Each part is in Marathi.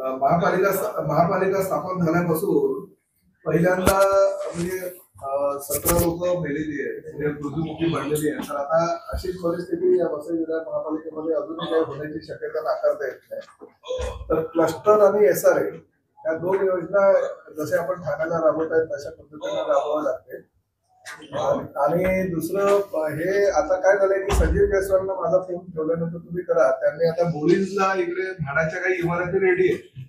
महापालिका स्थापन झाल्यापासून पहिल्यांदा म्हणजे 17 लोक मेलेली आहे, मृत्युमुखी पडलेली आहे. तर आता अशीच परिस्थिती या वसई विरार महापालिकेमध्ये अजूनही काही होण्याची शक्यता नाकारता येत नाही. तर क्लस्टर आणि SRA या दोन योजना जसे आपण ठाण्याला राबवत आहेत तशा पद्धतीने राबवावं लागते. आणि दुसरं हे आता काय झालंय की संजीव जयस्वालला माझा फोन ठेवल्यानंतर तुम्ही करा, त्यांनी आता बोलीजला इकडे भाड्याच्या काही इमारती रेडी आहे.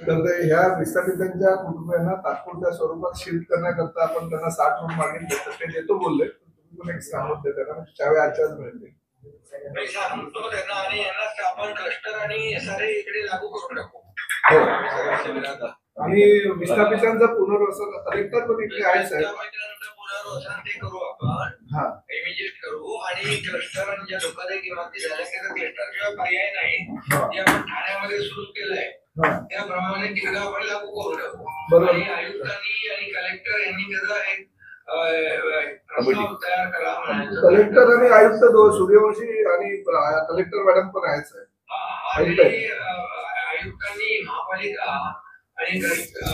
तर ह्या विस्थापितांच्या कुटुंबियांना तात्पुरत्या स्वरूपात शिफ्ट करण्याकरता आपण त्यांना 60 रूम मागितले तर ते देतो बोलले. तुम्ही पण एक सांगून देता ना, चाव्या आजच्याच मिळते. आपण क्लस्टर आणि SRA इकडे लागू करू टाकू. आणि विस्थापितांचं पुनर्वसन कलेक्टर पण इकडे आहे साहेब, ते करू आपण इमिजिएट करू. आणि क्लस्टर आणि ज्या धोकादायक इमारती झाल्या त्याचा क्लस्टर किंवा पर्याय नाही जे आपण ठाण्यामध्ये सुरू केलंय त्याप्रमाणे तिकडे आपण लागू करू टाकू. आणि आयुक्तांनी आणि कलेक्टर यांनी त्याचा एक प्रस्ताव तयार करा. कलेक्टर आणि आयुक्त सूर्यवंशी आणि कलेक्टर मॅडम पण आहेत साहेब. आयुक्तांनी महापालिका आणि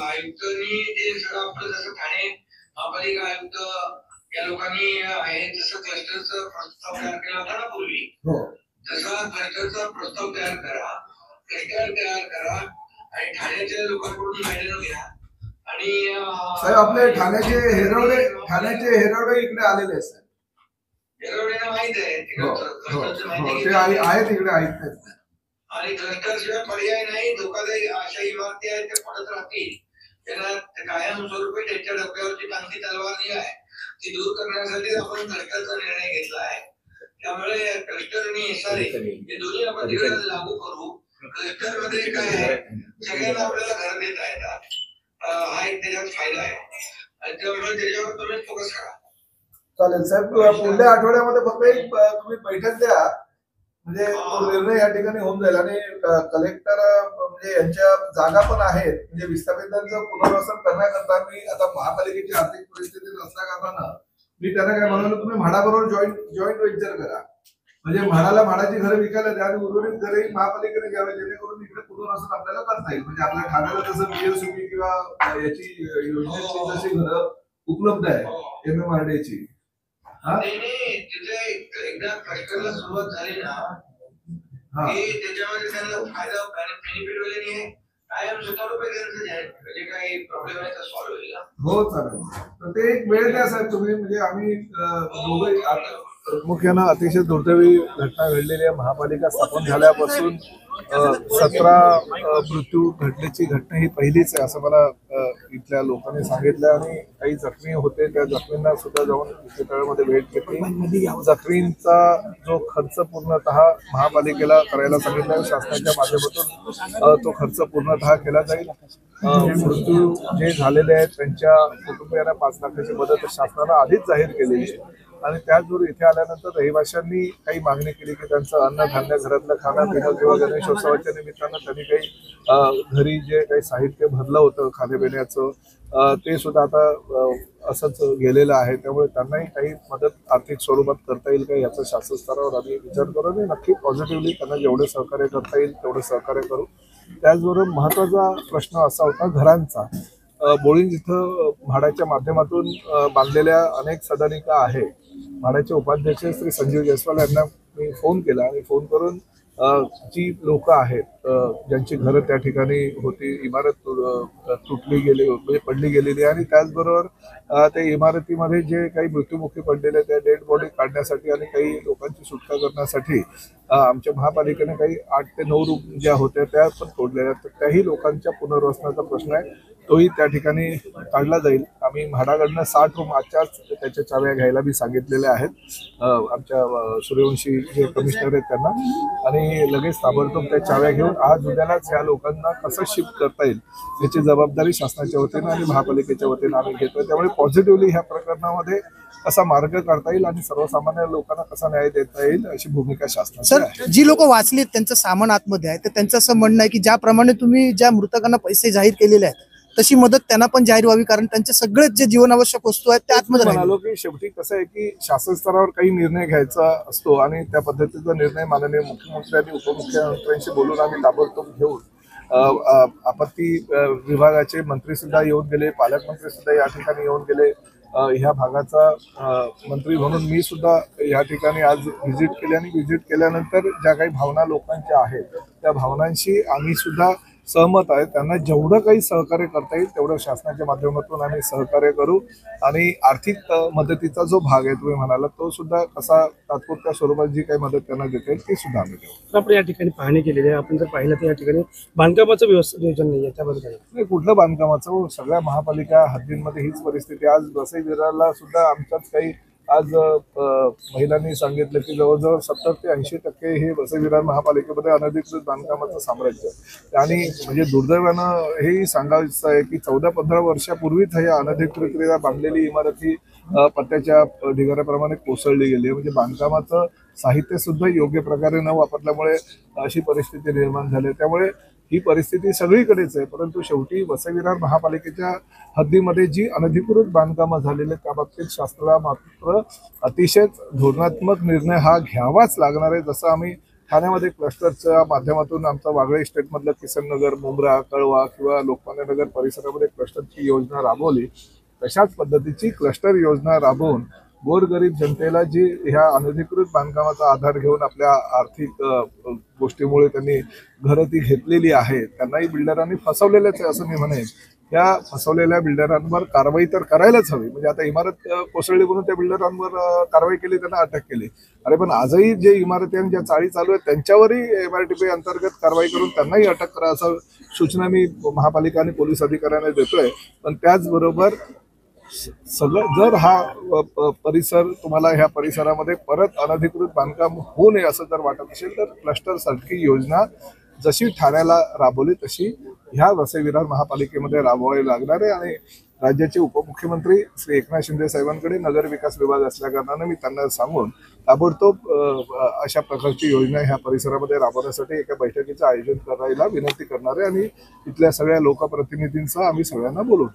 आयुक्तांनी ते सगळं आपलं जसं ठाणे महापालिका आयुक्त या लोकांनी आहे जसं क्लस्टरचा प्रस्ताव तयार केला होता ना पूर्वी, तसा क्लस्टरचा प्रस्ताव तयार करा, क्लस्टर तयार करा आणि ठाण्याच्या लोकांकडून गाईडलाईन घ्या. आणि साहेब आपले ठाण्याचे हेरवडे इकडे आलेले आहेत साहेब. हेरवडेला माहित आहे ते आहेत इकडे आहेत. आणि क्लस्टर शिवाय पर्याय नाही. धोकादायक अशा इमारती आहेत त्या पडत राहतील. त्यांना कायमस्वरूपी त्यांच्या डोक्यावरची टांगती तलवार जी आहे ती दूर करण्यासाठी आपण क्लस्टरचा निर्णय घेतला आहे. त्यामुळे क्लस्टर आणि SRA हे दोन्ही आपण तिकडे लागू करू. क्लस्टर मध्ये काय आहे, सगळ्यांना आपल्याला घर देता येतात, हा एक त्याच्यात फायदा आहे. आणि त्यामुळे त्याच्यावर तुम्ही फोकस करा. चालेल साहेब, पुढल्या आठवड्यामध्ये फक्त एक तुम्ही बैठक द्या म्हणजे तो निर्णय या ठिकाणी होऊन जाईल. आणि कलेक्टर म्हणजे यांच्या जागा पण आहेत म्हणजे विस्थापितांचं पुनर्वसन करण्याकरता मी आता महापालिकेची आर्थिक परिस्थिती नसल्या कारणानं मी त्यांना काय म्हणालो, तुम्ही म्हाडाबरोबर जॉईंट वेंचर करा. म्हणजे म्हाडाला म्हाडाची घरं विकायला द्या आणि उर्वरित घरही महापालिकेने घ्यावे, जेणेकरून इकडे पुनर्वसन आपल्याला करता येईल. म्हणजे आपल्या ठाण्याला जसं BLCP किंवा याची योजनेची जशी घरं उपलब्ध आहे MMRDAची. एकदा क्लस्टरला सुरुवात झाली ना त्याच्यामध्ये त्यांना फायदा बेनिफिट वगैरे कायम ₹100 म्हणजे काही प्रॉब्लेम आहे तर सॉल्व्ह होईल. हो चालेल. तर ते एक वेळ द्या साहेब तुम्ही. म्हणजे आम्ही दोघंही प्रामुख्यानं अतिशय दुर्दैवी घटना घडलेली आहे. महापालिका स्थापन झाल्यापासून 17 मृत्यू घडल्याची घटना ही पहिलीच आहे असं मला इथल्या लोकांनी सांगितलं. आणि काही जखमी होते, त्या जखमींना सुद्धा जाऊन हॉस्पिटलमध्ये भेट घेतली. जखमींचा जो खर्च पूर्णतः महापालिकेला करायला सांगितला शासनाच्या माध्यमातून तो खर्च पूर्णतः केला जाईल. मृत्यू जे झालेले आहेत त्यांच्या कुटुंबियांना 5 लाखाची मदत शासनानं आधीच जाहीर केलेली आहे. आणि त्याचबरोबर इथे आल्यानंतर रहिवाशांनी काही मागणी केली की त्यांचं अन्नधान्य, घरातलं खाणं पिणं किंवा गणेशोत्सवाच्या निमित्तानं त्यांनी काही घरी जे काही साहित्य भरलं होतं खाण्यापिण्याचं ते सुद्धा आता असंच गेलेलं आहे. त्यामुळे त्यांनाही काही मदत आर्थिक स्वरूपात करता येईल का याचा शासन स्तरावर आम्ही विचार करू आणि नक्की पॉझिटिव्हली त्यांना जेवढे सहकार्य करता येईल तेवढे सहकार्य करू. त्याचबरोबर महत्त्वाचा प्रश्न असा होता घरांचा. बोळींज इथं म्हाडाच्या माध्यमातून बांधलेल्या अनेक सदनिका आहे. म्हाडाचे उपाध्यक्ष श्री संजीव जयस्वाल यांना मी फोन केला आणि फोन करून जी लोक आहेत ज्यांची घरं त्या ठिकाणी होती, इमारत तुटली गेली म्हणजे पडली गेलेली आणि त्याचबरोबर त्या इमारतीमध्ये जे काही मृत्युमुखी पडलेले त्या डेड बॉडी काढण्यासाठी आणि काही लोकांची सुटका करण्यासाठी आमच्या महापालिकेने काही 8 ते 9 रूम ज्या होत्या त्या पण तोडलेल्या. तर त्याही लोकांच्या पुनर्वसनाचा प्रश्न आहे, तोही त्या ठिकाणी काढला जाईल. आम्ही म्हाडाकडनं 60 रूम आजच्याच त्याच्या चाव्या घ्यायला मी सांगितलेल्या आहेत आमच्या सूर्यवंशी जे कमिशनर आहेत त्यांना. आणि लगेच ताबडतोब त्या चाव्या घेऊन आज उद्यालाच या लोकांना कसं शिफ्ट करता येईल याची जबाबदारी शासनाच्या वतीनं आणि महापालिकेच्या वतीनं आम्ही घेतोय. त्यामुळे पॉझिटिव्हली ह्या प्रकरणामध्ये कसा मार्ग काढता येईल आणि सर्वसामान्य लोकांना कसा न्याय देता येईल अशी भूमिका शासनाची आहे. सर, जी लोक वाचलीत त्यांचं सामान आतमध्ये आहे तर त्यांचं असं म्हणणं आहे की ज्याप्रमाणे तुम्ही ज्या मृतकांना पैसे जाहीर केलेले आहेत तशी मदत त्यांना पण जाहीर व्हावी, कारण त्यांचे सगळेच जे जीवनावश्यक वस्तू आहेत त्या आतमध्ये म्हणालो की शेवटी कसं आहे की शासन स्तरावर काही निर्णय घ्यायचा असतो आणि त्या पद्धतीचा निर्णय माननीय मुख्यमंत्री आणि उपमुख्यमंत्र्यांशी बोलून आम्ही ताबडतोब घेऊन आपत्ती विभागाचे मंत्री सुद्धा येऊन गेले, पालकमंत्री सुद्धा या ठिकाणी येऊन गेले. ह्या भागाचा मंत्री म्हणून मी सुद्धा या ठिकाणी आज व्हिजिट केली आणि व्हिजिट केल्यानंतर ज्या काही भावना लोकांच्या आहेत त्या भावनांशी आम्ही सुद्धा सहमत आहे. त्यांना जेवढं काही सहकार्य करता येईल तेवढं शासनाच्या माध्यमातून आम्ही सहकार्य करू आणि आर्थिक मदतीचा जो भाग आहे तुम्ही म्हणाला तो सुद्धा कसा तात्पुरत्या स्वरूपात जी काही मदत त्यांना देता येईल ती सुद्धा आम्ही देऊ. आपण या ठिकाणी पाहणी केलेली आहे. आपण जर पाहिलं तर या ठिकाणी बांधकामाचं व्यवस्थित नियोजन नाही आहे, त्याबद्दल नाही, कुठलं बांधकामाचं सगळ्या महापालिका हद्दींमध्ये हीच परिस्थिती. आज वसई विरारला सुद्धा आमच्याच काही आज महिलांनी सांगितलं की जवळजवळ 70 ते 80% हे वसई विरार महापालिकेमध्ये अनधिकृत बांधकामाचं साम्राज्य आहे. आणि म्हणजे दुर्दैवानं हेही सांगायचं आहे की 14-15 वर्षापूर्वीच हे अनधिकृतरित्या बांधलेली इमारत ही पत्त्याच्या ढिगाऱ्याप्रमाणे कोसळली गेली. म्हणजे बांधकामाचं साहित्य सुद्धा योग्य प्रकारे न वापरल्यामुळे अशी परिस्थिती निर्माण झाली. त्यामुळे ही परिस्थिती सगळीकडेच आहे, परंतु शेवटी वसई विरार महापालिकेच्या हद्दीमध्ये जी अनधिकृत बांधकामं झालेली आहेत त्या बाबतीत शासनाला मात्र अतिशय धोरणात्मक निर्णय हा घ्यावाच लागणार आहे. जसं आम्ही ठाण्यामध्ये क्लस्टरच्या माध्यमातून आमचा वागळे इस्टेटमधलं किसन नगर, मुंब्रा, कळवा किंवा लोकमान्य नगर परिसरामध्ये क्लस्टरची योजना राबवली, तशाच पद्धतीची क्लस्टर योजना राबवून गोरगरीब जनतेला जी ह्या अनधिकृत बांधकामाचा आधार घेऊन आपल्या आर्थिक गोष्टीमुळे त्यांनी घरं ती घेतलेली आहेत त्यांनाही बिल्डरांनी फसवलेलेच आहे असं मी म्हणेन. या फसवलेल्या बिल्डरांवर कारवाई तर करायलाच हवी. म्हणजे आता इमारत कोसळली म्हणून त्या बिल्डरांवर कारवाई केली, त्यांना अटक केली. अरे पण आजही जे इमारती आणि ज्या चाळी चालू आहेत त्यांच्यावरही MRTP अंतर्गत कारवाई करून त्यांनाही अटक करा असं सूचना मी महापालिका आणि पोलीस अधिकाऱ्यांना देतोय. पण त्याचबरोबर सगळं जर हा परिसर तुम्हाला ह्या परिसरामध्ये परत अनधिकृत बांधकाम होऊ नये असं जर वाटत असेल तर क्लस्टर सारखी योजना जशी ठाण्याला राबवली तशी ह्या वसई विरार महापालिकेमध्ये राबवावी लागणार आहे. आणि राज्याचे उपमुख्यमंत्री श्री एकनाथ शिंदे साहेबांकडे नगर विकास विभाग असल्या कारणाने मी त्यांना सांगून ताबडतोब अशा प्रकारची योजना ह्या परिसरामध्ये राबवण्यासाठी एका बैठकीचं आयोजन करायला विनंती करणार आहे आणि इथल्या सगळ्या लोकप्रतिनिधींचा आम्ही सगळ्यांना बोलवू.